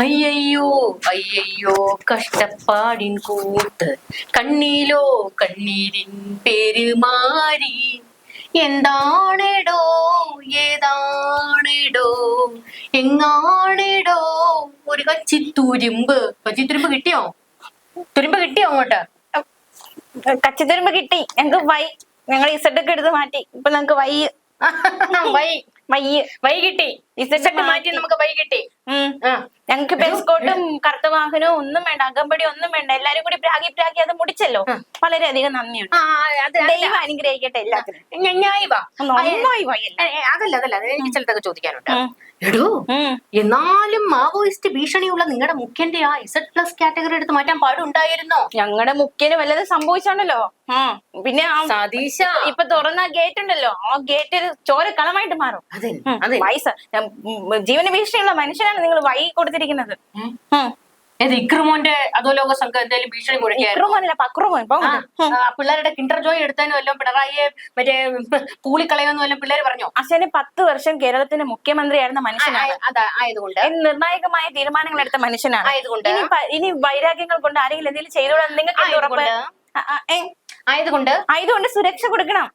അയ്യയ്യോ അയ്യയ്യോ കഷ്ടപ്പാടിൻ കൂട്ട് കണ്ണീലോ കണ്ണീരിൻ പെരുമാരി എന്താണെടോ ഏതാണെടോ എങ്ങാണെടോ ഒരു കച്ചിത്തുരുമ്പ് കിട്ടിയോ? തുരുമ്പ് കിട്ടിയോ അങ്ങോട്ട്? കച്ചിത്തുരുമ്പ് കിട്ടി. ഞങ്ങൾ ഇസഡൊക്കെ എടുത്ത് മാറ്റി. ഇപ്പൊ ഞങ്ങക്ക് വൈ കിട്ടി. ഇസഡൊക്കെ മാറ്റി നമുക്ക് വൈ കിട്ടി. ഞങ്ങക്ക് ബെസ്കോട്ടും കറുത്ത വാഹനവും ഒന്നും വേണ്ട, അകമ്പടി ഒന്നും വേണ്ട. എല്ലാരും കൂടി പ്രാഗി അത് മുടിച്ചല്ലോ. വളരെയധികം നന്ദിയുണ്ട്. ദൈവം അനുഗ്രഹിക്കട്ടെ എല്ലാത്തിനും. അതല്ല എനിക്ക് ചിലതൊക്കെ ചോദിക്കാനുണ്ട്. എടോ, എന്നാലും മാവോയിസ്റ്റ് ഭീഷണിയുള്ള നിങ്ങളുടെ മുഖ്യന്റെ ആ Z+ കാറ്റഗറി എടുത്ത് മാറ്റാൻ പാടുണ്ടായിരുന്നോ? ഞങ്ങളുടെ മുഖ്യന് വല്ലതും സംഭവിച്ചാണല്ലോ. പിന്നെ സതീശ ഇപ്പൊ തുറന്ന ഗേറ്റ് ഉണ്ടല്ലോ, ആ ഗേറ്റ് ചോര കളമായിട്ട് മാറും. വയസ്സ് ജീവന ഭീഷണിയുള്ള മനുഷ്യനാണ് നിങ്ങൾ വൈ കൊടുത്തിരിക്കുന്നത്. ഇക്രുമോന്റെ അധോലോക സംഘം എന്തായാലും ഭീഷണി പിള്ളേരുടെ കിൻഡർ ജോയ് എടുത്താനും വല്ലതും പിണറായിയെ മറ്റേ പൂളിക്കളയെന്ന് വല്ലതും പിള്ളേര് പറഞ്ഞോ? അച്ഛന് 10 വർഷം കേരളത്തിന്റെ മുഖ്യമന്ത്രിയായിരുന്ന മനുഷ്യനാണ്. ആയതുകൊണ്ട് നിർണായകമായ തീരുമാനങ്ങൾ എടുത്ത മനുഷ്യനാണ്. ആയതുകൊണ്ട് ഇനി വൈരാഗ്യങ്ങൾ കൊണ്ട് ആരെങ്കിലും എന്തെങ്കിലും ചെയ്തോളാം നിങ്ങൾക്ക് ഉറപ്പ്? ആയതുകൊണ്ട് സുരക്ഷ കൊടുക്കണം,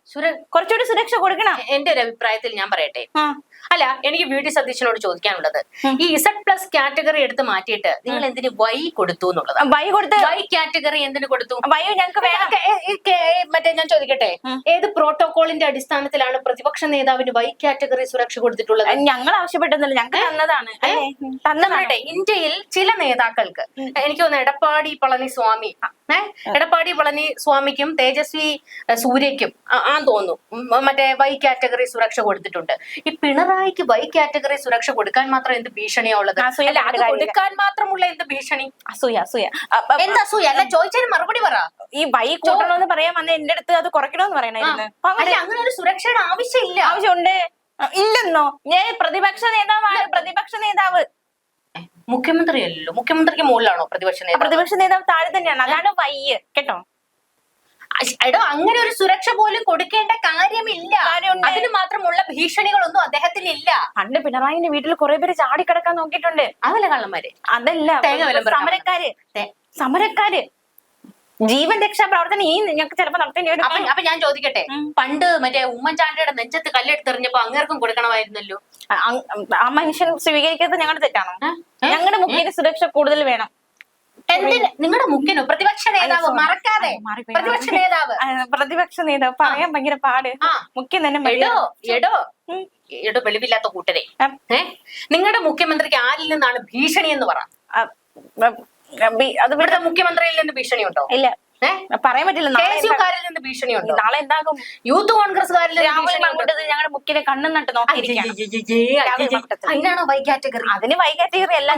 കുറച്ചുകൂടി സുരക്ഷ കൊടുക്കണം. എന്റെ ഒരു അഭിപ്രായത്തിൽ ഞാൻ പറയട്ടെ. അല്ല, എനിക്ക് VD സതീശനോട് ചോദിക്കാനുള്ളത്, ഈ Z+ കാറ്റഗറി എടുത്ത് മാറ്റിയിട്ട് നിങ്ങൾ എന്തിന് വൈ കൊടുത്തു എന്നുള്ളത്. വൈ കാറ്റഗറി എന്തിനു കൊടുത്തു? മറ്റേ ഞാൻ ചോദിക്കട്ടെ, ഏത് പ്രോട്ടോകോളിന്റെ അടിസ്ഥാനത്തിലാണ് പ്രതിപക്ഷ നേതാവിന് വൈ കാറ്റഗറി സുരക്ഷ കൊടുത്തിട്ടുള്ളത്? ഞങ്ങൾ ആവശ്യപ്പെട്ടതല്ല, ഞങ്ങൾക്ക് തന്നതാണ്. ഇന്ത്യയിൽ ചില നേതാക്കൾക്ക്, എനിക്ക് തോന്നുന്നു എടപ്പാടി പളനിസ്വാമിക്കും തേജസ്വി സൂര്യക്കും തോന്നുന്നു മറ്റേ വൈ കാറ്റഗറി സുരക്ഷ കൊടുത്തിട്ടുണ്ട്. ഈ പിണറായിക്ക് വൈ കാറ്റഗറി സുരക്ഷ കൊടുക്കാൻ മാത്രം എന്ത് ഭീഷണിയാ ഉള്ളത്? അല്ല, അത് കൊടുക്കാൻ മാത്രമുള്ള എന്ത് ഭീഷണി? അസൂയ. എന്താ അസൂയ? അല്ല, ചോദിച്ചതിന് മറുപടി പറ. ഈ വൈ കൂട്ടണമെന്ന് പറയാൻ വന്ന എന്റെ അടുത്ത് അത് കുറയ്ക്കണമെന്ന് പറയണായിരുന്നു. അങ്ങനെ ഒരു സുരക്ഷയുടെ ആവശ്യമില്ല. ആവശ്യമുണ്ട്. ഇല്ലെന്നോ? ഞാൻ പ്രതിപക്ഷ നേതാവാണ്. പ്രതിപക്ഷ നേതാവ് മുഖ്യമന്ത്രിയല്ലോ. മുഖ്യമന്ത്രിക്ക് മുകളിലാണോ പ്രതിപക്ഷ നേതാവ്? പ്രതിപക്ഷ നേതാവ് താഴെ തന്നെയാണ്. അതാണ് വൈ കേട്ടോ. എടോ, അങ്ങനെ ഒരു സുരക്ഷ പോലും കൊടുക്കേണ്ട കാര്യമില്ല. അതിന് മാത്രമുള്ള ഭീഷണികളൊന്നും അദ്ദേഹത്തിന് ഇല്ല. പണ്ട് പിണറായിന്റെ വീട്ടിൽ കുറെ പേര് ചാടിക്കിടക്കാൻ നോക്കിയിട്ടുണ്ട്. അതല്ല കള്ളന്മാര്, അതല്ല സമരക്കാര് ജീവൻ രക്ഷാ പ്രവർത്തനം ഈ ഞങ്ങൾക്ക് ചിലപ്പോ നടത്തേണ്ടി വരും. അപ്പൊ ഞാൻ ചോദിക്കട്ടെ, പണ്ട് മറ്റേ ഉമ്മൻചാണ്ടിയുടെ നെഞ്ചത്ത് കല്ലെടുത്തെറിഞ്ഞപ്പോ അങ്ങേർക്കും കൊടുക്കണമായിരുന്നല്ലോ. ആ മനുഷ്യൻ സ്വീകരിക്കാത്തത് ഞങ്ങളുടെ തെറ്റാണോ? ഞങ്ങളുടെ മുഖ്യന് സുരക്ഷ കൂടുതൽ വേണം. എന്തിന്? നിങ്ങളുടെ മുഖ്യനോ? പ്രതിപക്ഷ നേതാവ് മറക്കാതെ. പ്രതിപക്ഷ നേതാവ് പറയാൻ ഭയങ്കര പാട്. മുഖ്യൻ തന്നെ. എടോ വെളിവില്ലാത്ത കൂട്ടരെ, നിങ്ങളുടെ മുഖ്യമന്ത്രിക്ക് ആരിൽ നിന്നാണ് ഭീഷണി എന്ന് പറ? അത് ഇവിടുത്തെ മുഖ്യമന്ത്രിയിൽ നിന്ന് ഭീഷണി ഉണ്ടോ? ഇല്ല, പറയാൻ പറ്റില്ല. KSUകാരിൽ നിന്ന് ഭീഷണിയുണ്ടോ? നാളെ എന്താകും? യൂത്ത് കോൺഗ്രസ്സുകാരിൽ ഞങ്ങളുടെ മുഖ്യനെ കണ്ണും നട്ട് നോക്കിയിരിക്കുകയാണ്. അതിനാണോ വൈ കാറ്റഗറി? അതിന് വൈ കാറ്റഗറി അല്ല.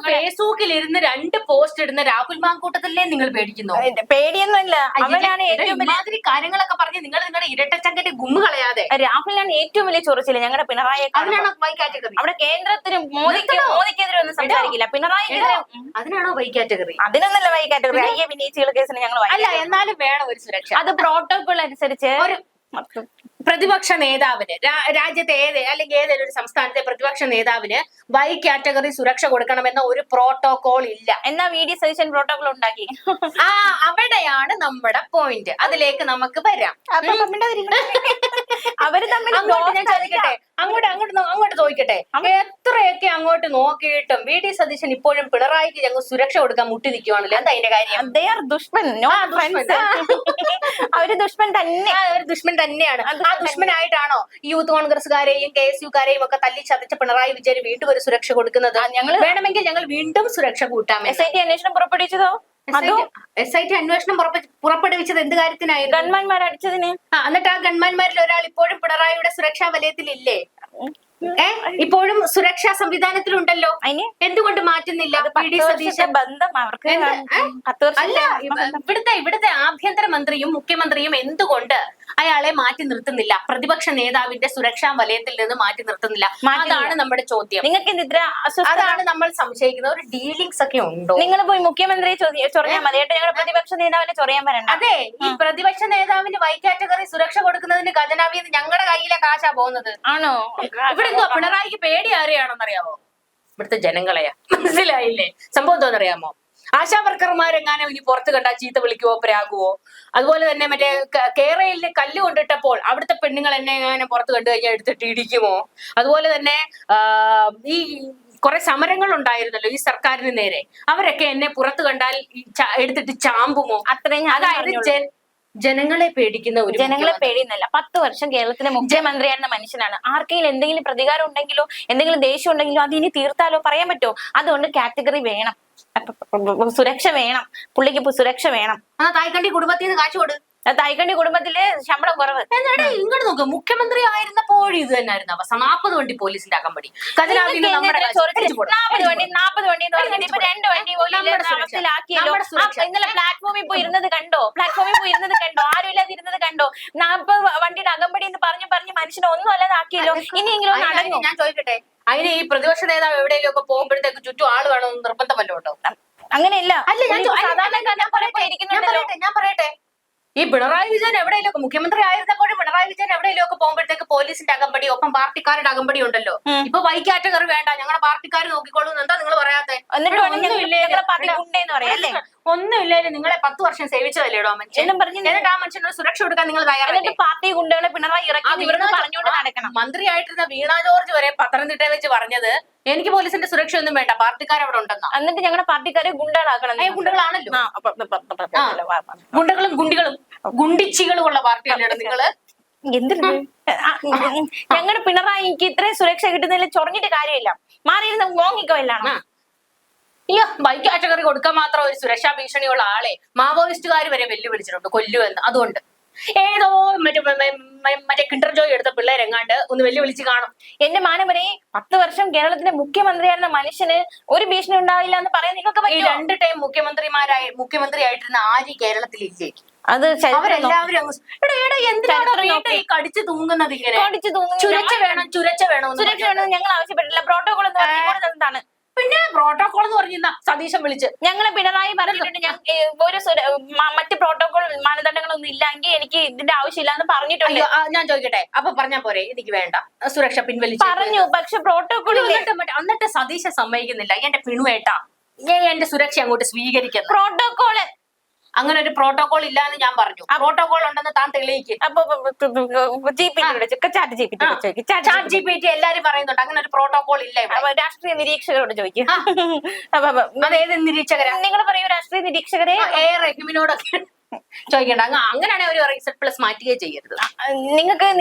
ഫേസ്ബുക്കിൽ ഇരുന്ന് 2 പോസ്റ്റ് ഇടുന്ന രാഹുൽ മാങ്കൂട്ടത്തിലേ നിങ്ങൾ പേടിക്കുന്നു? പേടിയൊന്നുമില്ല. അവനാണ് ഏറ്റവും വലിയ കാര്യങ്ങളൊക്കെ പറഞ്ഞ് നിങ്ങൾ നിങ്ങളുടെ ഇരട്ടച്ചങ്കന്റെ ഗുമ്മ് കളയാതെ. രാഹുലിനാണ് ഏറ്റവും വലിയ ചൊറിച്ചില്ല ഞങ്ങളുടെ പിണറായി. അതിനാണോ വൈ കാറ്റഗറി? അവിടെ കേന്ദ്രത്തിനും മോദിക്കെതിരെ ഒന്നും സംസാരിക്കില്ല. പിണറായിക്കെതിരെ അതിനാണോ വൈ കാറ്റഗറി? അതിനൊന്നല്ല വൈ കാറ്റഗറി. വിനീച്ചുകൾ കേസിന് ഞങ്ങൾ അല്ല, എന്നാലും വേണം ഒരു സുരക്ഷ. അത് പ്രോട്ടോകോൾ അനുസരിച്ച് ഒരു പ്രതിപക്ഷ നേതാവിന് രാജ്യത്തെ അല്ലെങ്കിൽ ഏതെങ്കിലും ഒരു സംസ്ഥാനത്തെ പ്രതിപക്ഷ നേതാവിന് വൈ കാറ്റഗറി സുരക്ഷ കൊടുക്കണമെന്ന ഒരു പ്രോട്ടോകോൾ ഇല്ല. എന്നാ VD സതീശൻ പ്രോട്ടോകോൾ ഉണ്ടാക്കി. അവിടെയാണ് നമ്മുടെ പോയിന്റ്. അതിലേക്ക് നമുക്ക് വരാം. അവര് തമ്മിൽ ഞാൻ ചോദിക്കട്ടെ, അങ്ങോട്ട് ചോദിക്കട്ടെ, എത്രയൊക്കെ അങ്ങോട്ട് നോക്കിയിട്ടും VD സതീശൻ ഇപ്പോഴും പിണറായിക്ക് ഞങ്ങൾ സുരക്ഷ കൊടുക്കാൻ മുട്ടി നിൽക്കുവാണല്ലോ. എന്താ അതിന്റെ കാര്യം? അവര് ദുഷ്മൻ തന്നെയാണ്. ആ ദുഷ്മനായിട്ടാണോ യൂത്ത് കോൺഗ്രസ്സുകാരെയും KSUകാരെയും ഒക്കെ തല്ലി ചതച്ച പിണറായി വിജയന് വീണ്ടും ഒരു സുരക്ഷ കൊടുക്കുന്നത്? വേണമെങ്കിൽ ഞങ്ങൾ വീണ്ടും സുരക്ഷ കൂട്ടാം. SIT അന്വേഷണം പുറപ്പെടുവിച്ചതോ? SIT അന്വേഷണം പുറപ്പെടുവിച്ചത് എന്ത് കാര്യത്തിനായിരുന്നു? ഗൺമാൻമാർ അടിച്ചതിന്. എന്നിട്ട് ആ ഗൺമാൻമാരിൽ ഒരാൾ ഇപ്പോഴും പിണറായിയുടെ സുരക്ഷാ വലയത്തിലില്ലേ? ഇപ്പോഴും സുരക്ഷാ സംവിധാനത്തിലുണ്ടല്ലോ. എന്തുകൊണ്ട് മാറ്റുന്നില്ല? അല്ല, ഇവിടുത്തെ ആഭ്യന്തരമന്ത്രിയും മുഖ്യമന്ത്രിയും എന്തുകൊണ്ട് അയാളെ മാറ്റി നിർത്തുന്നില്ല? പ്രതിപക്ഷ നേതാവിന്റെ സുരക്ഷാ വലയത്തിൽ നിന്ന് മാറ്റി നിർത്തുന്നില്ല. അതാണ് നമ്മുടെ ചോദ്യം. നിങ്ങൾക്ക് അതാണ് നമ്മൾ സംശയിക്കുന്നത്. ഒരു ഡീലിങ്സ് ഒക്കെ ഉണ്ടോ? നിങ്ങൾ പോയി മുഖ്യമന്ത്രിയെ ചൊറിയാൻ മതി. ഞങ്ങളുടെ പ്രതിപക്ഷ നേതാവിനെ ചൊറിയാൻ വരണ്ട. അതെ, ഈ പ്രതിപക്ഷ നേതാവിന് വൈ കാറ്റഗറി സുരക്ഷ കൊടുക്കുന്നതിന് ഖജനാവിന്ന് ഞങ്ങളുടെ കയ്യിലെ കാശാ പോകുന്നത്. ആണോ? ഇവിടെ പിണറായിക്ക് പേടി ആരെയാണെന്നറിയാവോ? ഇവിടുത്തെ ജനങ്ങളെയാ. മനസ്സിലായില്ലേ? സംഭവം തോന്നറിയാമോ? ആശാവർക്കർമാരെങ്ങാനും ഇനി പുറത്ത് കണ്ടാൽ ചീത്ത വിളിക്കുവോ പ്രാകുവോ? അതുപോലെ തന്നെ മറ്റേ കേരളയിൽ കല്ല് കൊണ്ടിട്ടപ്പോൾ അവിടുത്തെ പെണ്ണുങ്ങൾ എന്നെ എങ്ങാനും പുറത്ത് കണ്ടു കഴിഞ്ഞാൽ എടുത്തിട്ട് ഇടിക്കുമോ? അതുപോലെ തന്നെ ഈ കുറെ സമരങ്ങൾ ഉണ്ടായിരുന്നല്ലോ ഈ സർക്കാരിന് നേരെ, അവരൊക്കെ എന്നെ പുറത്ത് കണ്ടാൽ എടുത്തിട്ട് ചാമ്പുമോ? അത്രയും അതായത് ജനങ്ങളെ പേടിക്കുന്ന ഒരു ജനങ്ങളെ പേടിയുന്നല്ല. 10 വർഷം കേരളത്തിലെ മുഖ്യമന്ത്രിയായിരുന്ന മനുഷ്യനാണ്. ആർക്കെങ്കിലും എന്തെങ്കിലും പ്രതികാരം ഉണ്ടെങ്കിലോ എന്തെങ്കിലും ദേഷ്യം ഉണ്ടെങ്കിലോ അത് ഇനി തീർത്താലോ പറയാൻ പറ്റുമോ? അതുകൊണ്ട് കാറ്റഗറി വേണം, സുരക്ഷ വേണം, പുള്ളിക്ക് സുരക്ഷ വേണം. തായ്ക്കണ്ടി കുടുംബത്തിൽ നിന്ന് കാശ് കൊടു. തായ്ക്കണ്ടി കുടുംബത്തില് ശമ്പളം കുറവ്. എന്നാടേ ഇങ്ങോട്ട് നോക്ക്, മുഖ്യമന്ത്രി ആയിരുന്നപ്പോഴും ഇത് തന്നെയായിരുന്നു അവസ്ഥ. 40 വണ്ടി പോലീസിന്റെ അകമ്പടി. 40 വണ്ടി എന്ന് പറഞ്ഞിട്ട് ഇപ്പൊ 2 വണ്ടി പോലും അവസ്ഥയിലാക്കിയല്ലോ. ഇന്നലെ പ്ലാറ്റ്ഫോമിൽ പോയി ഇരുന്നത് കണ്ടോ? ആരും ഇല്ലാതെ ഇരുന്നത് കണ്ടോ? 40 വണ്ടിയുടെ അകമ്പടി എന്ന് പറഞ്ഞു മനുഷ്യനെ ഒന്നും അല്ലാതാക്കിയല്ലോ. ഇനിയെങ്കിലും നടന്നു. ഞാൻ ചോദിക്കട്ടെ, അതിന് ഈ പ്രതിപക്ഷ നേതാവ് എവിടെയെങ്കിലും ഒക്കെ പോകുമ്പോഴത്തേക്ക് ചുറ്റും ആള് വേണമെന്ന് നിർബന്ധമല്ലോ ഉണ്ടോ? അങ്ങനെയല്ല. ഞാൻ പറയട്ടെ, ഈ പിണറായി വിജയൻ എവിടെയെങ്കിലും മുഖ്യമന്ത്രി ആയിരുന്നപ്പോഴും പിണറായി വിജയൻ എവിടെയെങ്കിലും ഒക്കെ പോകുമ്പോഴത്തേക്ക് പോലീസിന്റെ അകമ്പടി ഒപ്പം പാർട്ടിക്കാരുടെ അകമ്പടി ഉണ്ടല്ലോ. ഇപ്പൊ വൈ കാറ്റഗറി വേണ്ട, ഞങ്ങളുടെ പാർട്ടിക്കാർ നോക്കിക്കോളൂ. എന്താ നിങ്ങൾ പറയാത്തെ? ഒന്നുമില്ലേലും നിങ്ങളെ 10 വർഷം സേവിച്ചതല്ലേടോ മനുഷ്യൻ. എന്നിട്ട് ആ മനുഷ്യനൊരു സുരക്ഷ കൊടുക്കാൻ നിങ്ങൾ തയ്യാറല്ലേ? പാർട്ടി ഗുണ്ടകളെ പിണറായി ഇറക്കി പറഞ്ഞുകൊണ്ട് നടക്കണം. മന്ത്രിയായിട്ടിരുന്ന വീണ ജോർജ് വരെ പത്തനംതിട്ട വെച്ച് പറഞ്ഞത് എനിക്ക് പോലീസിന്റെ സുരക്ഷ ഒന്നും വേണ്ട, പാർട്ടിക്കാർ അവിടെ ഉണ്ടെന്നാ. എന്നിട്ട് ഞങ്ങളുടെ പാർട്ടിക്കാരെ ഗുണ്ടകളാക്കണം. ഗുണ്ടകളാണല്ലോ. ഗുണ്ടകളും ഗുണ്ടികളും ഗുണ്ടിച്ചികളും ഉള്ള പാർട്ടിയല്ലേ നിങ്ങള്? എന്തിനു ഞങ്ങളുടെ പിണറായിക്ക് ഇത്രയും സുരക്ഷ കിട്ടുന്നതിൽ ചൊറഞ്ഞിട്ട് കാര്യമില്ല. മാറിയിരുന്ന മോങ്ങിക്കോ എല്ലാം. അയ്യോ, ബൈക്ക് കാറ്റഗറി കൊടുക്കാൻ മാത്രം ഒരു സുരക്ഷാ ഭീഷണിയുള്ള ആളെ മാവോയിസ്റ്റുകാർ വരെ വെല്ലുവിളിച്ചിട്ടുണ്ട് കൊല്ലുമെന്ന്. അതുകൊണ്ട് ഏതോ മറ്റേ കിൻഡർ ജോയ് എടുത്ത പിള്ളേരെങ്ങാണ്ട് ഒന്ന് വെല്ലുവിളിച്ച് കാണും. എന്റെ മാനവരെ, 10 വർഷം കേരളത്തിന്റെ മുഖ്യമന്ത്രിയായിരുന്ന മനുഷ്യന് ഒരു ഭീഷണി ഉണ്ടാവില്ല എന്ന് പറയാൻ നിങ്ങൾക്ക് ഈ 2 ടൈം മുഖ്യമന്ത്രിയായിട്ടിരുന്ന ആര് കേരളത്തിലില്ലേ? അത് അവരെല്ലാവരും കടിച്ചു തൂങ്ങുന്നത് ഇങ്ങനെ സുരക്ഷ വേണം ഞങ്ങൾ ആവശ്യപ്പെട്ടില്ല. പ്രോട്ടോകോൾ എന്താണ്? പിന്നെ പ്രോട്ടോകോൾ എന്ന് പറഞ്ഞ സതീശൻ വിളിച്ച് ഞങ്ങളെ പിണറായി പറഞ്ഞിട്ടുണ്ട് ഒരു മറ്റ് പ്രോട്ടോകോൾ മാനദണ്ഡങ്ങളൊന്നും ഇല്ലെങ്കിൽ എനിക്ക് ഇതിന്റെ ആവശ്യമില്ല എന്ന് പറഞ്ഞിട്ടുണ്ട്. ഞാൻ ചോദിക്കട്ടെ, അപ്പൊ പറഞ്ഞാ പോരെ എനിക്ക് വേണ്ട സുരക്ഷ പിൻവലിച്ചു പറഞ്ഞു. പക്ഷെ പ്രോട്ടോകോൾ എന്നിട്ട് സതീശൻ സമ്മതിക്കുന്നില്ല. എന്റെ പിണുവേട്ടാ, ഞാൻ എന്റെ സുരക്ഷ അങ്ങോട്ട് സ്വീകരിക്കുന്നു. പ്രോട്ടോകോള് അങ്ങനെ ഒരു പ്രോട്ടോകോൾ ഇല്ലാന്ന് ഞാൻ പറഞ്ഞു. പ്രോട്ടോകോൾ ഉണ്ടെന്ന് താൻ തെളിയിക്കും. അപ്പൊ ചാറ്റ് GPT എല്ലാരും പറയുന്നുണ്ട് അങ്ങനെ ഒരു പ്രോട്ടോകോൾ ഇല്ല. രാഷ്ട്രീയ നിരീക്ഷകരോട് ചോദിക്കും. അതേത് നിരീക്ഷകരാ? നിങ്ങൾ പറയൂ, രാഷ്ട്രീയ നിരീക്ഷകരെ റഹീമിനോടൊക്കെ ചോദിക്കണ്ട. അങ്ങനെ ഒരു റിസൾട്ട് പ്ലസ് മാറ്റുകയും ചെയ്യരുത്.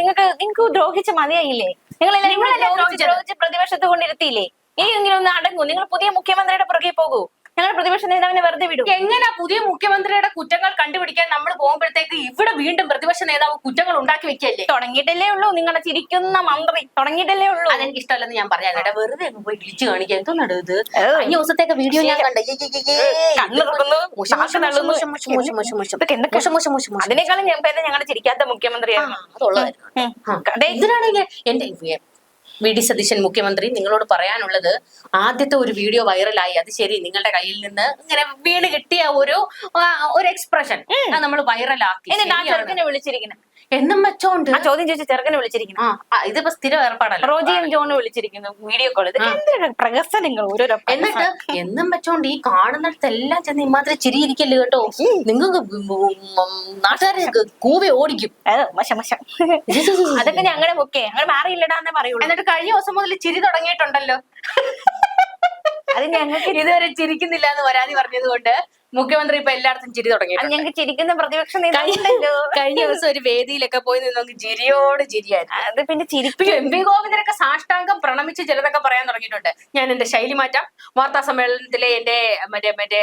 നിങ്ങൾക്ക് ദ്രോഹിച്ച മതിയായില്ലേ? നിങ്ങളെല്ലാവരും പ്രതിപക്ഷത്ത് കൊണ്ടിരുത്തിയില്ലേ? ഇനിയെങ്കിലും ഒന്ന് അടങ്ങൂ. നിങ്ങൾ പുതിയ മുഖ്യമന്ത്രിയുടെ പുറകെ പോകൂ. ഞങ്ങളുടെ പ്രതിപക്ഷ നേതാവിനെ വെറുതെ വിടും. എങ്ങനെ പുതിയ മുഖ്യമന്ത്രിയുടെ കുറ്റങ്ങൾ കണ്ടുപിടിക്കാൻ നമ്മൾ പോകുമ്പോഴത്തേക്ക് ഇവിടെ വീണ്ടും പ്രതിപക്ഷ നേതാവ് കുറ്റങ്ങൾ ഉണ്ടാക്കി വെക്കല്ലേ? തുടങ്ങിയിട്ടല്ലേ ഉള്ളൂ. നിങ്ങളുടെ ചിരിക്കുന്ന മന്ത്രി തുടങ്ങിയിട്ടല്ലേ ഉള്ളൂ. അതെനിക്ക് ഇഷ്ടമല്ലെന്ന് ഞാൻ പറഞ്ഞാൽ കേട്ടോ. വെറുതെ പോയി വിളിച്ചു കാണിക്കാൻ എന്തോന്നാണ് ഇത്? ഈ ദിവസത്തേക്ക് വീഡിയോ ഞാൻ കണ്ടു. അതിനേക്കാളും ഞങ്ങളുടെ ചിരിക്കാത്ത മുഖ്യമന്ത്രിയാണ്. ഇതിനാണെങ്കിൽ എന്റെ വി.ഡി. സതീശൻ മുഖ്യമന്ത്രി, നിങ്ങളോട് പറയാനുള്ളത്, ആദ്യത്തെ ഒരു വീഡിയോ വൈറലായി. അത് ശരി, നിങ്ങളുടെ കയ്യിൽ നിന്ന് ഇങ്ങനെ വീണ് കിട്ടിയ ഒരു എക്സ്പ്രഷൻ നമ്മൾ വൈറലാക്കി. വിളിച്ചിരിക്കണം എന്നും വെച്ചോണ്ട് ചോദ്യം ചോദിച്ച ചെറുക്കനെ വിളിച്ചിരിക്കുന്നു. ഇതിപ്പോ സ്ഥിരം ഏർപ്പാടല്ല. റോജിയും ജോണും വിളിച്ചിരിക്കുന്നു വീഡിയോ കോൾ. പ്രഹസനങ്ങൾ ഓരോരോ. എന്നിട്ട് എന്നും വെച്ചോണ്ട് ഈ കാണുന്നിടത്തെല്ലാം ചെന്ന് ഇമാതിരി ചിരിയിരിക്കല്ലേ കേട്ടോ. നിങ്ങൾക്ക് നാട്ടുകാരെ കൂവി ഓടിക്കും. അതൊക്കെ ഞങ്ങളുടെ ഒക്കെ അങ്ങനെ മാറിയില്ലടാന്നേ പറയുള്ളൂ. എന്നിട്ട് കഴിഞ്ഞ ദിവസം മുതൽ ചിരി തുടങ്ങിയിട്ടുണ്ടല്ലോ. അത് ഞങ്ങൾക്ക് ഇതുവരെ ചിരിക്കുന്നില്ല എന്ന് പരാതി പറഞ്ഞത് കൊണ്ട് മുഖ്യമന്ത്രി ഇപ്പൊ എല്ലായിടത്തും ചിരി തുടങ്ങി. ഞങ്ങൾക്ക് ചിരിക്കുന്ന പ്രതിപക്ഷ നേതാവുണ്ടല്ലോ. കഴിഞ്ഞ ദിവസം ഒരു വേദിയിലൊക്കെ പോയി നിന്ന് ചിരിയോട് ചിരിയായിരുന്നു. അത് പിന്നെ ചിരിക്കും. MP ഗോവിന്ദനൊക്കെ സാഷ്ടാംഗം പ്രണമിച്ച് ചിലതൊക്കെ പറയാൻ തുടങ്ങിയിട്ടുണ്ട്. ഞാൻ എന്റെ ശൈലി മാറ്റാം, വാർത്താ സമ്മേളനത്തിലെ എന്റെ മറ്റേ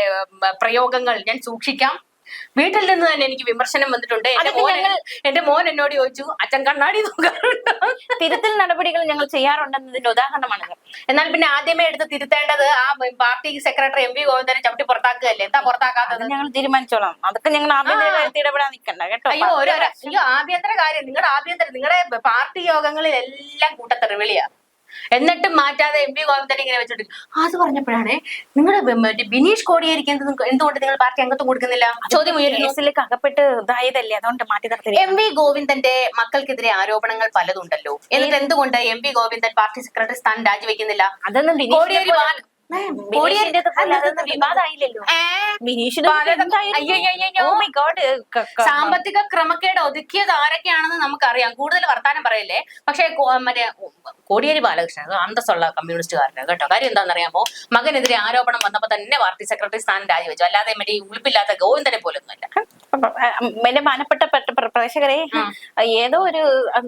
പ്രയോഗങ്ങൾ ഞാൻ സൂക്ഷിക്കാം. വീട്ടിൽ നിന്ന് തന്നെ എനിക്ക് വിമർശനം വന്നിട്ടുണ്ട്. എന്റെ മോൻ എന്നോട് ചോദിച്ചു, അച്ഛൻ കണ്ണാടി നോക്കാറുണ്ടോ? തിരുത്തൽ നടപടികൾ ഞങ്ങൾ ചെയ്യാറുണ്ടെന്നതിന്റെ ഉദാഹരണമാണ്. എന്നാൽ പിന്നെ ആദ്യമേ എടുത്ത് തിരുത്തേണ്ടത് ആ പാർട്ടി സെക്രട്ടറി MP ഗോവിന്ദനെ ചവിട്ടി പുറത്താക്കുകയല്ലേ? എന്താ പുറത്താക്കാത്തത്? ഞങ്ങൾ തീരുമാനിച്ചോളാം. അതൊക്കെ ഞങ്ങൾ ആഭ്യന്തര കാര്യത്തിൽ ഇടപെടാൻ നിൽക്കണ്ട കേട്ടോ. അയ്യോ ആഭ്യന്തര കാര്യം, നിങ്ങളുടെ പാർട്ടി യോഗങ്ങളിൽ എല്ലാം കൂട്ടത്തെറിവിളിയാ. എന്നിട്ടും മാറ്റാതെ എം വി ഗോവിന്ദൻ ഇങ്ങനെ വെച്ചോണ്ടിരിക്കും. അത് പറഞ്ഞപ്പോഴാണ് നിങ്ങളുടെ ബിനീഷ് കോടിയേരിക്ക് എന്തുകൊണ്ട് നിങ്ങൾ പാർട്ടി അംഗത്വം കൊടുക്കുന്നില്ല ചോദ്യം ഉയരുന്നു. കേസിലേക്ക് അകപ്പെട്ട് ഇതായതല്ലേ, അതുകൊണ്ട് മാറ്റി നിർത്തി. എം വി ഗോവിന്ദന്റെ മക്കൾക്കെതിരെ ആരോപണങ്ങൾ പലതുണ്ടല്ലോ, എന്നിട്ട് എന്തുകൊണ്ട് M V Govindan party secretary സ്ഥാനം രാജിവെക്കുന്നില്ല? അതൊന്നും കോടിയേരി വിവാദമായില്ലല്ലോ. സാമ്പത്തിക ക്രമക്കേട് ഒതുക്കിയത് ആരൊക്കെയാണെന്ന് നമുക്കറിയാം. കൂടുതൽ വർത്താനം പറയല്ലേ. പക്ഷെ മറ്റേ കോടിയേരി ബാലകൃഷ്ണൻ അന്തസ്സുള്ള കമ്മ്യൂണിസ്റ്റുകാരനാണ് കേട്ടോ. കാര്യം എന്താണെന്നറിയാമോ, മകനെതിരെ ആരോപണം വന്നപ്പോ തന്നെ പാർട്ടി സെക്രട്ടറി സ്ഥാനം രാജിവെച്ചു. അല്ലാതെ മറ്റേ ഉളുപ്പില്ലാത്ത ഗോവിന്ദനെ പോലൊന്നുമല്ല. എന്റെ മാനപ്പെട്ട പ്രേക്ഷകരെ, ഏതോ ഒരു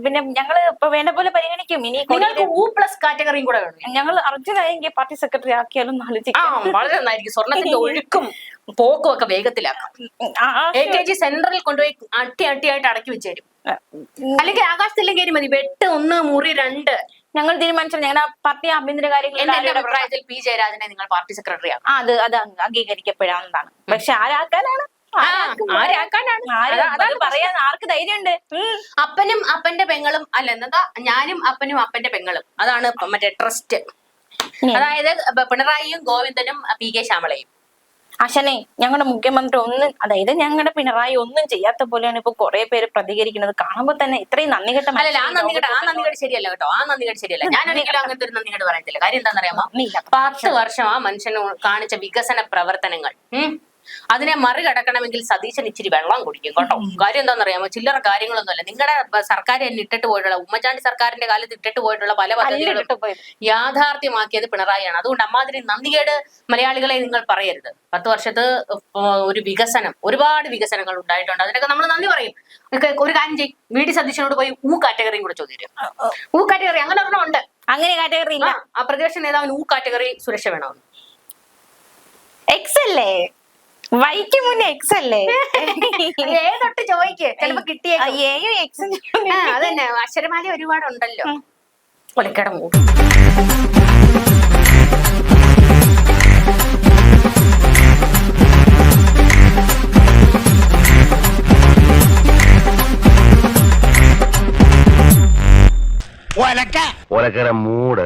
പിന്നെ ഞങ്ങള് ഇപ്പൊ വേണ്ട പോലെ പരിഗണിക്കും. ഇനി നിങ്ങൾക്ക് U+ കാറ്റഗറിയും കൂടെ വേണം. ഞങ്ങൾ അർജുനായെങ്കിൽ പാർട്ടി സെക്രട്ടറി ആക്കിയാലും വളരെ നന്നായിരിക്കും. സ്വർണത്തിന്റെ ഒഴുക്കും പോക്കും ഒക്കെ വേഗത്തിലാക്കാം. AKG സെന്ററിൽ കൊണ്ടുപോയി അട്ടിയായിട്ട് അടക്കി വെച്ചേരും. അല്ലെങ്കിൽ ആകാശത്തിലും കയറി മതി. 8 1 മുറി 2 ഞങ്ങൾ തീരുമാനിച്ചു. ഞങ്ങളുടെ പാർട്ടി ആഭ്യന്തര കാര്യങ്ങൾ എന്റെ അഭിപ്രായത്തിൽ P ജയരാജനെ നിങ്ങൾ പാർട്ടി സെക്രട്ടറി ആക്കും. അത് അംഗീകരിക്കപ്പെടാവുന്നതാണ്. പക്ഷെ ആരാക്കാനാണ്? അതാണ് പറയാൻ ആർക്ക് ധൈര്യമുണ്ട്? അപ്പനും അപ്പന്റെ പെങ്ങളും അല്ല, എന്താ ഞാനും അപ്പനും അപ്പന്റെ പെങ്ങളും. അതാണ് മറ്റേ ട്രസ്റ്റ്. അതായത് പിണറായിയും ഗോവിന്ദനും PK ശ്യാമളയും. അശനെ, ഞങ്ങളുടെ മുഖ്യമന്ത്രി ഒന്നും, അതായത് ഞങ്ങളുടെ പിണറായി ഒന്നും ചെയ്യാത്ത പോലെയാണ് ഇപ്പൊ കുറെ പേര് പ്രതികരിക്കുന്നത്. കാണുമ്പോ തന്നെ ഇത്രയും നന്ദികെട്ട അല്ല. ആ നന്ദികേട് ശരിയല്ല കേട്ടോ. ആ നന്ദികേട് ശരിയല്ല. ഞാനൊരിക്കലും അങ്ങനത്തെ ഒരു നന്ദികേട് പറയത്തില്ല. കാര്യം എന്താണെന്നറിയാമോ, 10 വർഷം ആ മനുഷ്യന് കാണിച്ച വികസന പ്രവർത്തനങ്ങൾ അതിനെ മറികടക്കണമെങ്കിൽ സതീശൻ ഇച്ചിരി വെള്ളം കുടിക്കും കേട്ടോ. കാര്യം എന്താണെന്നറിയാമോ, ചില്ലറ കാര്യങ്ങളൊന്നുമല്ല. നിങ്ങളുടെ സർക്കാർ തന്നെ ഇട്ടിട്ട് പോയിട്ടുള്ള, ഉമ്മൻചാണ്ടി സർക്കാരിന്റെ കാലത്ത് ഇട്ടിട്ട് പോയിട്ടുള്ള പല പദ്ധതികളും യാഥാർത്ഥ്യമാക്കിയത് പിണറായിയാണ്. അതുകൊണ്ട് അമ്മാതിരി നന്ദികേട് മലയാളികളെ നിങ്ങൾ പറയരുത്. 10 വർഷത്ത് ഒരു വികസനം, ഒരുപാട് വികസനങ്ങൾ ഉണ്ടായിട്ടുണ്ട്. അതിനൊക്കെ നമ്മൾ നന്ദി പറയും. ഒരു കാര്യം ചെയ്യും, VD സതീശനോട് പോയി U കാറ്റഗറിയും കൂടെ ചോദിക്കും. U കാറ്റഗറി അങ്ങനെ ഒരെണ്ണം ഉണ്ട്. അങ്ങനെ കാറ്റഗറി ഇല്ല. ആ പ്രതിപക്ഷ നേതാവിന് U കാറ്റഗറി സുരക്ഷ വേണമെന്ന്. X അല്ലേ? വൈക്ക് മുന്നേ X അല്ലേ? ഏതൊട്ട് ചോദിക്ക്, ചിലപ്പോ കിട്ടിയ X. അതന്നെ, അക്ഷരമാല ഒരുപാടുണ്ടല്ലോ. ഒലക്കട മൂട്. ഒലക്കര മൂട്.